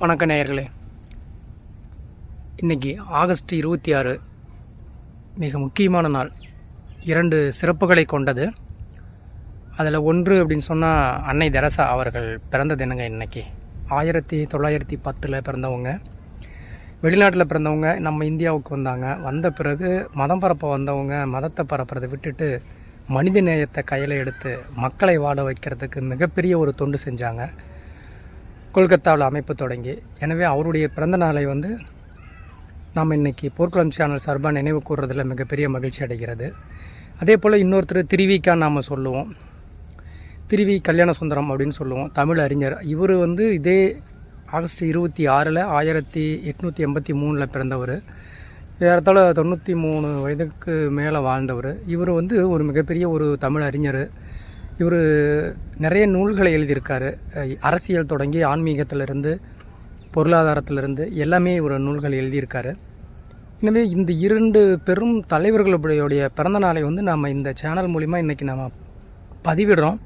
வணக்க நேயர்களே, இன்றைக்கி ஆகஸ்ட் 26 மிக முக்கியமான நாள். 2 சிறப்புகளை கொண்டது. அதில் ஒன்று அப்படின்னு சொன்னால் அன்னை தெரசா அவர்கள் பிறந்த தினங்க. இன்றைக்கி 1910 பிறந்தவங்க. வெளிநாட்டில் பிறந்தவங்க நம்ம இந்தியாவுக்கு வந்தாங்க. வந்த பிறகு மதம் பரப்ப வந்தவங்க மதத்தை பரப்புறதை விட்டுட்டு மனித நேயத்தை கையில் எடுத்து மக்களை வாட வைக்கிறதுக்கு மிகப்பெரிய ஒரு தொண்டு செஞ்சாங்க. கொல்கத்தாவில் அமைப்பு தொடங்கி. எனவே அவருடைய பிறந்த நாளை நாம் இன்றைக்கி போர்க்குளம் சேனல் சார்பாக நினைவு கூறுறதில் மிகப்பெரிய மகிழ்ச்சி அடைகிறது. அதே போல் இன்னொருத்தர் திருவிக்கான்னு நாம் சொல்லுவோம். திருவி கல்யாண சுந்தரம் அப்படின்னு சொல்லுவோம். தமிழ் அறிஞர். இவர் இதே ஆகஸ்ட் 26 1883 பிறந்தவர். ஏறத்தாழ 93 வயதுக்கு மேலே வாழ்ந்தவர். இவர் ஒரு மிகப்பெரிய ஒரு தமிழ் அறிஞர். இவர் நிறைய நூல்களை எழுதியிருக்காரு. அரசியல் தொடங்கி ஆன்மீகத்திலிருந்து பொருளாதாரத்திலிருந்து எல்லாமே இவர் நூல்கள் எழுதியிருக்காரு. எனவே இந்த 2 பெரும் தலைவர்களுடைய பிறந்த நாளை நாம் இந்த சேனல் மூலிமா இன்றைக்கி நாம் பதிவிடுறோம்.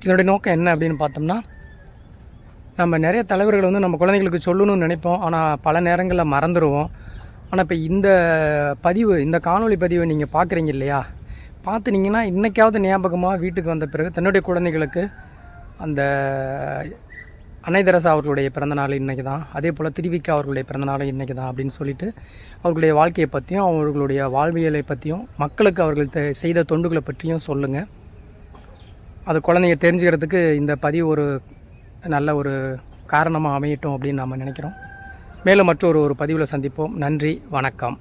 இதனுடைய நோக்கம் என்ன அப்படின்னு பார்த்தோம்னா, நம்ம நிறைய தலைவர்கள் நம்ம குழந்தைங்களுக்கு சொல்லணும்னு நினைப்போம். ஆனால் பல நேரங்களில் மறந்துடுவோம். ஆனால் இப்போ இந்த காணொளி பதிவை நீங்கள் பார்க்குறீங்க இல்லையா, பார்த்துனீங்கன்னா இன்றைக்காவது ஞாபகமாக வீட்டுக்கு வந்த பிறகு தன்னுடைய குழந்தைகளுக்கு அந்த அன்னை தெரசா அவர்களுடைய பிறந்தநாள் இன்றைக்கி தான், அதே போல் திருவிக்கா அவர்களுடைய பிறந்தநாள் இன்றைக்கி தான் அப்படின்னு சொல்லிட்டு அவர்களுடைய வாழ்க்கையை பற்றியும் அவர்களுடைய வாழ்வியலை பற்றியும் மக்களுக்கு அவர்கள் செய்த தொண்டுகளை பற்றியும் சொல்லுங்கள். அது குழந்தைங்க தெரிஞ்சுக்கிறதுக்கு இந்த பதிவு ஒரு நல்ல ஒரு காரணமாக அமையட்டும் அப்படின்னு நாம் நினைக்கிறோம். மேலும் மற்றொரு பதிவில் சந்திப்போம். நன்றி, வணக்கம்.